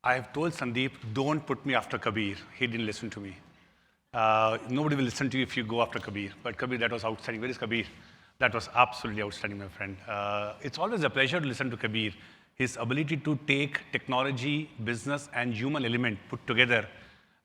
I have told Sandeep, don't put me after Kabir. He didn't listen to me. Nobody will listen to you if you go after Kabir. But Kabir, that was outstanding. Where is Kabir? That was absolutely outstanding, my friend. It's always a pleasure to listen to Kabir. His ability to take technology, business, and human element put together,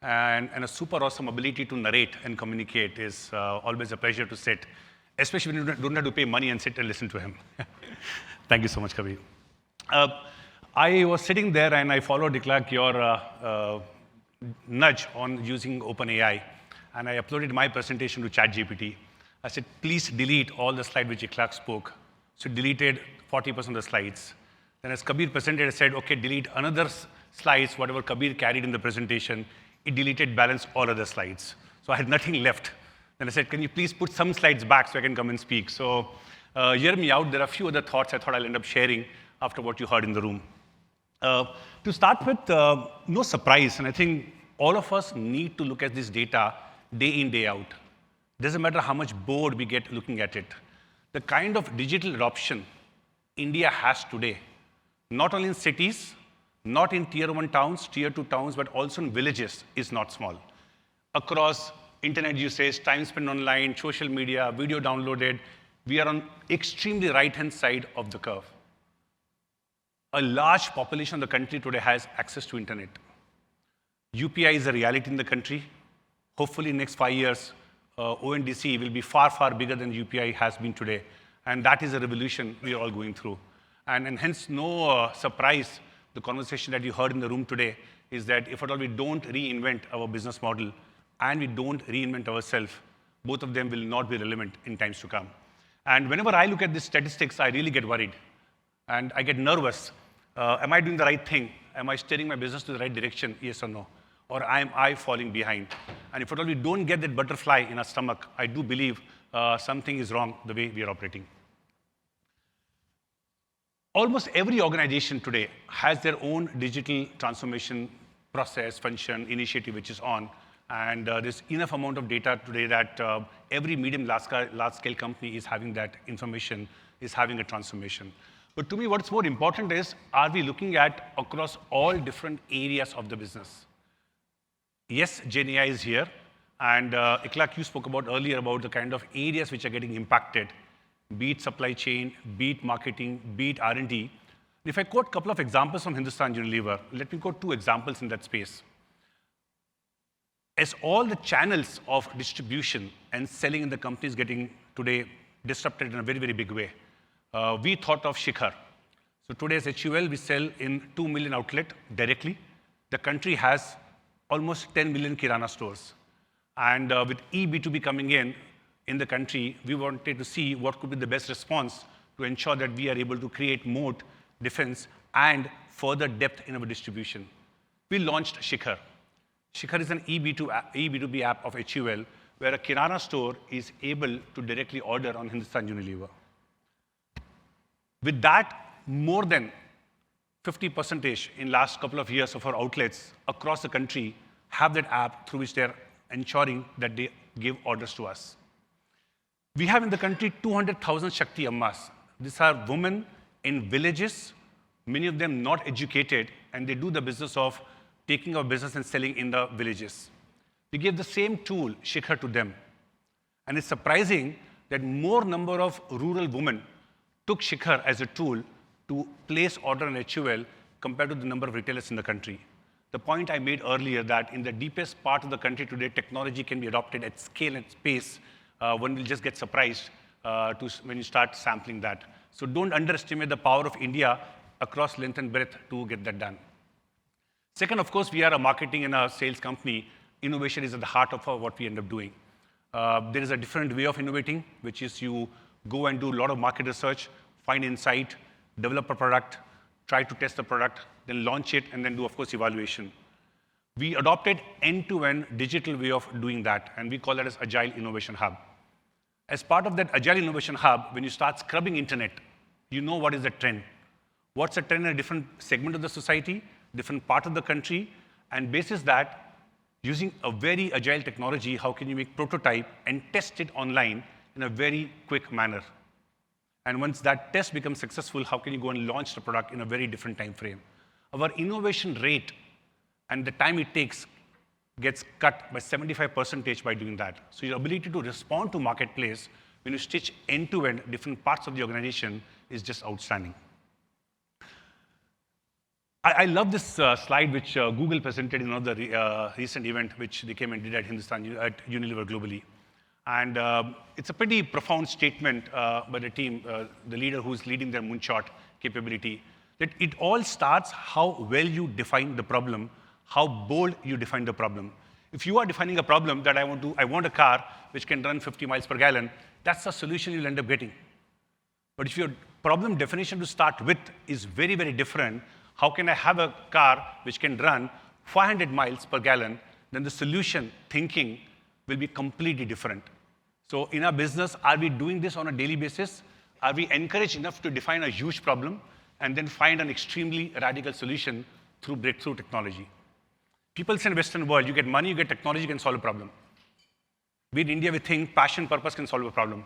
and a super awesome ability to narrate and communicate is always a pleasure to sit, especially when you don't have to pay money and sit and listen to him. Thank you so much, Kabir. I was sitting there and I followed, Ikhlaq, your nudge on using OpenAI, and I uploaded my presentation to ChatGPT. I said, please delete all the slides which Ikhlaq spoke. So deleted 40% of the slides. Then as Kabir presented, I said, okay, delete another slides, whatever Kabir carried in the presentation. It deleted balance all other slides. So I had nothing left. Then I said, can you please put some slides back so I can come and speak? So hear me out. There are a few other thoughts I thought I'll end up sharing after what you heard in the room. To start with, no surprise, and I think all of us need to look at this data day in, day out. Doesn't matter how much bored we get looking at it. The kind of digital adoption India has today, not only in cities, not in tier 1 towns, tier 2 towns, but also in villages, is not small. Across internet usage, time spent online, social media, video downloaded, we are on extremely right-hand side of the curve. A large population of the country today has access to internet. UPI is a reality in the country. Hopefully in the next 5 years, ONDC will be far, far bigger than UPI has been today. And that is a revolution we are all going through. And hence, no surprise, the conversation that you heard in the room today is that if at all we don't reinvent our business model and we don't reinvent ourselves, both of them will not be relevant in times to come. And whenever I look at these statistics, I really get worried. And I get nervous. Am I doing the right thing? Am I steering my business to the right direction, yes or no? Or am I falling behind? And if at all we don't get that butterfly in our stomach, I do believe something is wrong the way we are operating. Almost every organization today has their own digital transformation process, function, initiative which is on. And there's enough amount of data today that every medium large-scale company is having that information, is having a transformation. But to me, what's more important is, are we looking at across all different areas of the business? Yes, GenAI is here. And Ikhlaq, you spoke about earlier about the kind of areas which are getting impacted, be it supply chain, be it marketing, be it R&D. If I quote a couple of examples from Hindustan Unilever, let me quote 2 examples in that space. As all the channels of distribution and selling in the company is getting today disrupted in a very, very big way, we thought of Shikhar. So today as HUL, we sell in 2 million outlets directly. The country has almost 10 million Kirana stores. And with eB2B coming in the country, we wanted to see what could be the best response to ensure that we are able to create moat, defense, and further depth in our distribution. We launched Shikhar. Shikhar is an eB2B app of HUL, where a Kirana store is able to directly order on Hindustan Unilever. With that, more than 50% in last couple of years of our outlets across the country have that app through which they're ensuring that they give orders to us. We have in the country 200,000 Shakti Ammas. These are women in villages, many of them not educated, and they do the business of taking our business and selling in the villages. We gave the same tool, Shikhar, to them. And it's surprising that more number of rural women took Shikhar as a tool to place order on HUL compared to the number of retailers in the country. The point I made earlier that in the deepest part of the country today, technology can be adopted at scale and pace. One will just get surprised when you start sampling that. So don't underestimate the power of India across length and breadth to get that done. Second, of course, we are a marketing and a sales company. Innovation is at the heart of what we end up doing. There is a different way of innovating, which is you go and do a lot of market research, find insight, develop a product, try to test the product, then launch it, and then do, of course, evaluation. We adopted end-to-end digital way of doing that, and we call that as Agile Innovation Hub. As part of that Agile Innovation Hub, when you start scrubbing internet, you know what is the trend. What's the trend in a different segment of the society, different part of the country, and basis that, using a very agile technology, how can you make prototype and test it online in a very quick manner? And once that test becomes successful, how can you go and launch the product in a very different time frame? Our innovation rate and the time it takes gets cut by 75% by doing that. So your ability to respond to marketplace when you stitch end-to-end different parts of the organization is just outstanding. I love this slide which Google presented in another recent event which they came and did at Unilever globally. And it's a pretty profound statement by the team, the leader who's leading their moonshot capability, that it all starts how well you define the problem, how bold you define the problem. If you are defining a problem that I want a car which can run 50 miles per gallon, that's the solution you'll end up getting. But if your problem definition to start with is very, very different, how can I have a car which can run 500 miles per gallon, then the solution thinking will be completely different. So in our business, are we doing this on a daily basis? Are we encouraged enough to define a huge problem and then find an extremely radical solution through breakthrough technology? People say in the Western world, you get money, you get technology, you can solve a problem. We in India, we think passion, purpose can solve a problem.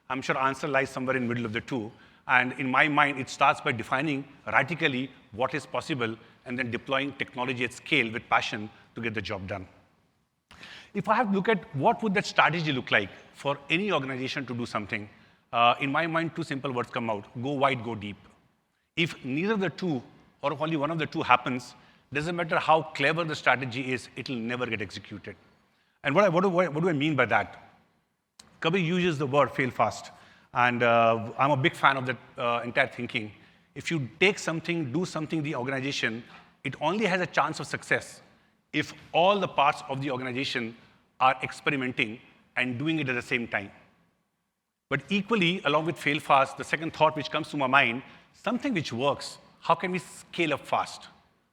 I'm sure answer lies somewhere in the middle of the two. And in my mind, it starts by defining radically what is possible and then deploying technology at scale with passion to get the job done. If I have to look at what would that strategy look like for any organization to do something, in my mind, two simple words come out: go wide, go deep. If neither of the two, or if only one of the two happens, doesn't matter how clever the strategy is, it'll never get executed. And what do I mean by that? Kabir uses the word fail fast. And I'm a big fan of that entire thinking. If you take something, do something in the organization, it only has a chance of success if all the parts of the organization are experimenting and doing it at the same time. But equally, along with fail fast, the second thought which comes to my mind, something which works, how can we scale up fast?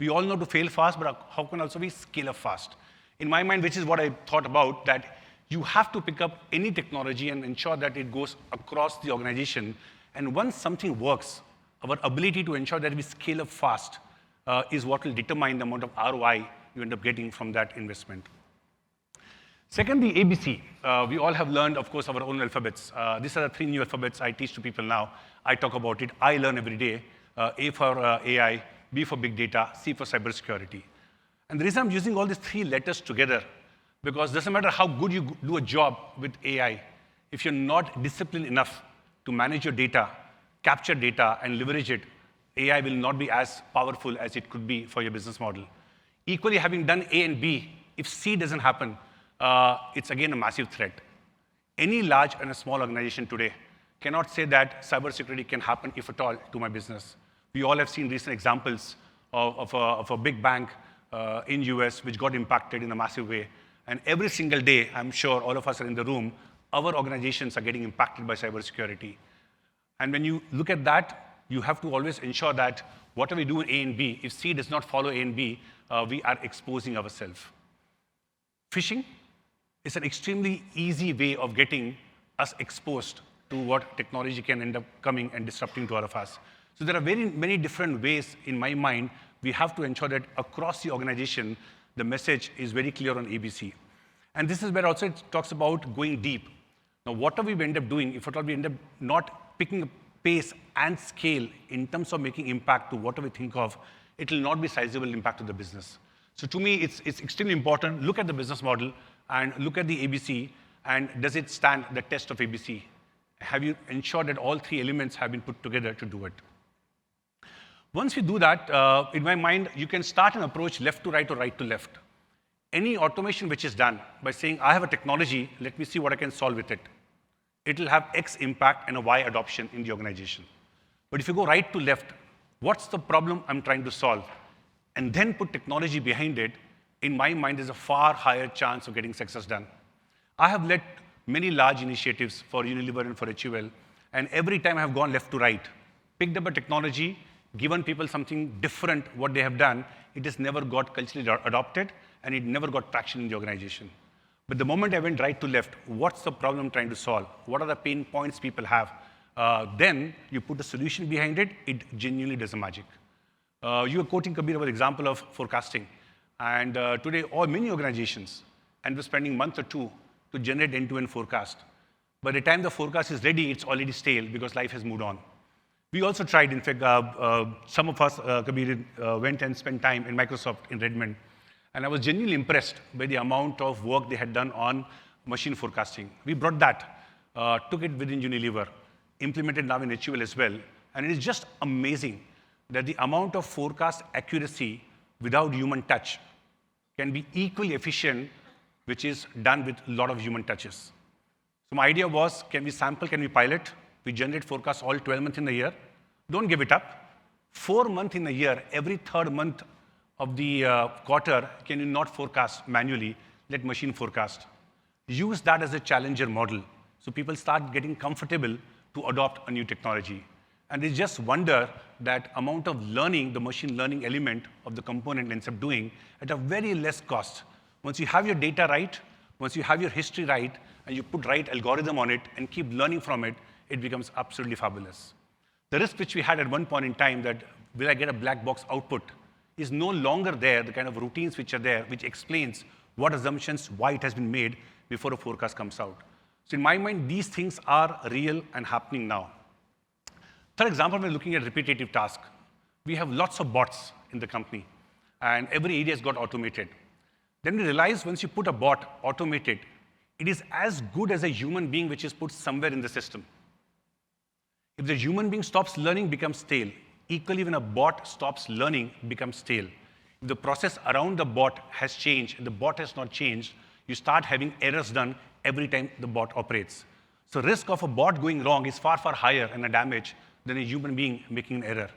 We all know to fail fast, but how can also we scale up fast? In my mind, which is what I thought about, that you have to pick up any technology and ensure that it goes across the organization. And once something works, our ability to ensure that we scale up fast is what will determine the amount of ROI you end up getting from that investment. Secondly, ABC. We all have learned, of course, our own alphabets. These are the 3 new alphabets I teach to people now. I talk about it. I learn every day. A for AI, B for big data, C for cybersecurity. And the reason I'm using all these 3 letters together, because it doesn't matter how good you do a job with AI, if you're not disciplined enough to manage your data, capture data, and leverage it, AI will not be as powerful as it could be for your business model. Equally, having done A and B, if C doesn't happen, it's again a massive threat. Any large and a small organization today cannot say that cybersecurity can happen, if at all, to my business. We all have seen recent examples of a big bank in US which got impacted in a massive way. And every single day, I'm sure all of us are in the room, our organizations are getting impacted by cybersecurity. And when you look at that, you have to always ensure that whatever we do in A and B, if C does not follow A and B, we are exposing ourselves. Phishing is an extremely easy way of getting us exposed to what technology can end up coming and disrupting to all of us. So there are very many different ways, in my mind, we have to ensure that across the organization, the message is very clear on ABC. And this is where also it talks about going deep. Now, whatever we end up doing, if at all we end up not picking up pace and scale in terms of making impact to whatever we think of, it will not be sizable impact to the business. So to me, it's extremely important. Look at the business model and look at the ABC, and does it stand the test of ABC? Have you ensured that all 3 elements have been put together to do it? Once we do that, in my mind, you can start an approach left to right or right to left. Any automation which is done by saying, I have a technology, let me see what I can solve with it. It will have X impact and a Y adoption in the organization. But if you go right to left, what's the problem I'm trying to solve? And then put technology behind it, in my mind, there's a far higher chance of getting success done. I have led many large initiatives for Unilever and for HUL, and every time I have gone left to right, picked up a technology, given people something different what they have done, it has never got culturally adopted, and it never got traction in the organization. But the moment I went right to left, what's the problem I'm trying to solve? What are the pain points people have? Then you put a solution behind it, it genuinely does a magic. You were quoting Kabir about the example of forecasting. And today, many organizations end up spending a month or 2 to generate end-to-end forecast. By the time the forecast is ready, it's already stale because life has moved on. We also tried, in fact, some of us, Kabir, went and spent time in Microsoft in Redmond. And I was genuinely impressed by the amount of work they had done on machine forecasting. We brought that, took it within Unilever, implemented now in HUL as well. And it is just amazing that the amount of forecast accuracy without human touch can be equally efficient, which is done with a lot of human touches. So my idea was, can we sample, can we pilot? We generate forecasts all 12 months in the year. Don't give it up. 4 months in a year, every third month of the quarter, can you not forecast manually? Let machine forecast. Use that as a challenger model. So people start getting comfortable to adopt a new technology. And they just wonder that amount of learning, the machine learning element of the component ends up doing at a very less cost. Once you have your data right, once you have your history right, and you put right algorithm on it and keep learning from it, it becomes absolutely fabulous. The risk which we had at one point in time that will I get a black box output is no longer there, the kind of routines which are there, which explains what assumptions, why it has been made before a forecast comes out. So in my mind, these things are real and happening now. Third example, we're looking at repetitive tasks. We have lots of bots in the company, and every area has got automated. Then we realize once you put a bot automated, it is as good as a human being which is put somewhere in the system. If the human being stops learning, becomes stale. Equally, when a bot stops learning, becomes stale. If the process around the bot has changed and the bot has not changed, you start having errors done every time the bot operates. So risk of a bot going wrong is far, far higher and a damage than a human being making an error.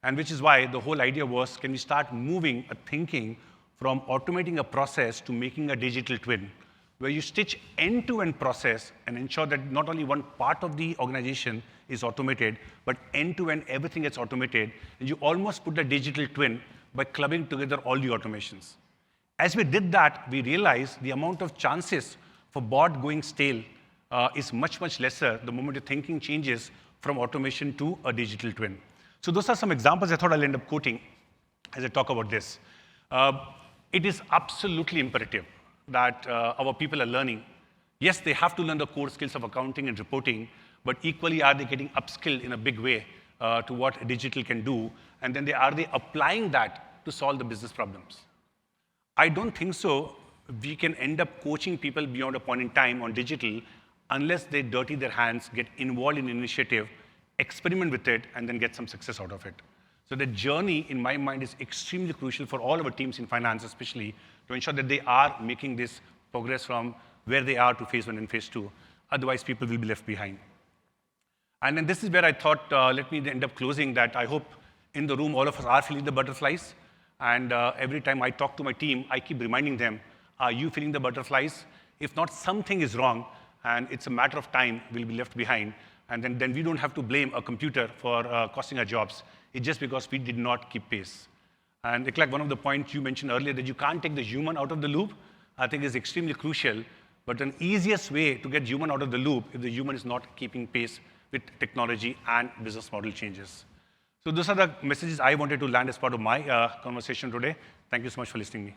And which is why the whole idea was, can we start moving a thinking from automating a process to making a digital twin, where you stitch end-to-end process and ensure that not only one part of the organization is automated, but end-to-end everything gets automated, and you almost put a digital twin by clubbing together all the automations. As we did that, we realized the amount of chances for bot going stale is much, much lesser the moment your thinking changes from automation to a digital twin. So those are some examples I thought I'll end up quoting as I talk about this. It is absolutely imperative that our people are learning. Yes, they have to learn the core skills of accounting and reporting, but equally are they getting upskilled in a big way to what digital can do, and then are they applying that to solve the business problems? I don't think so we can end up coaching people beyond a point in time on digital unless they dirty their hands, get involved in initiative, experiment with it, and then get some success out of it. So the journey, in my mind, is extremely crucial for all our teams in finance, especially, to ensure that they are making this progress from where they are to phase 1 and phase 2. Otherwise, people will be left behind. And then this is where I thought, let me end up closing that. I hope in the room, all of us are feeling the butterflies. And every time I talk to my team, I keep reminding them, are you feeling the butterflies? If not, something is wrong, and it's a matter of time we'll be left behind. And then we don't have to blame a computer for costing our jobs. It's just because we did not keep pace. And it's like one of the points you mentioned earlier, that you can't take the human out of the loop, I think is extremely crucial. But an easiest way to get human out of the loop if the human is not keeping pace with technology and business model changes. So those are the messages I wanted to land as part of my conversation today. Thank you so much for listening to me.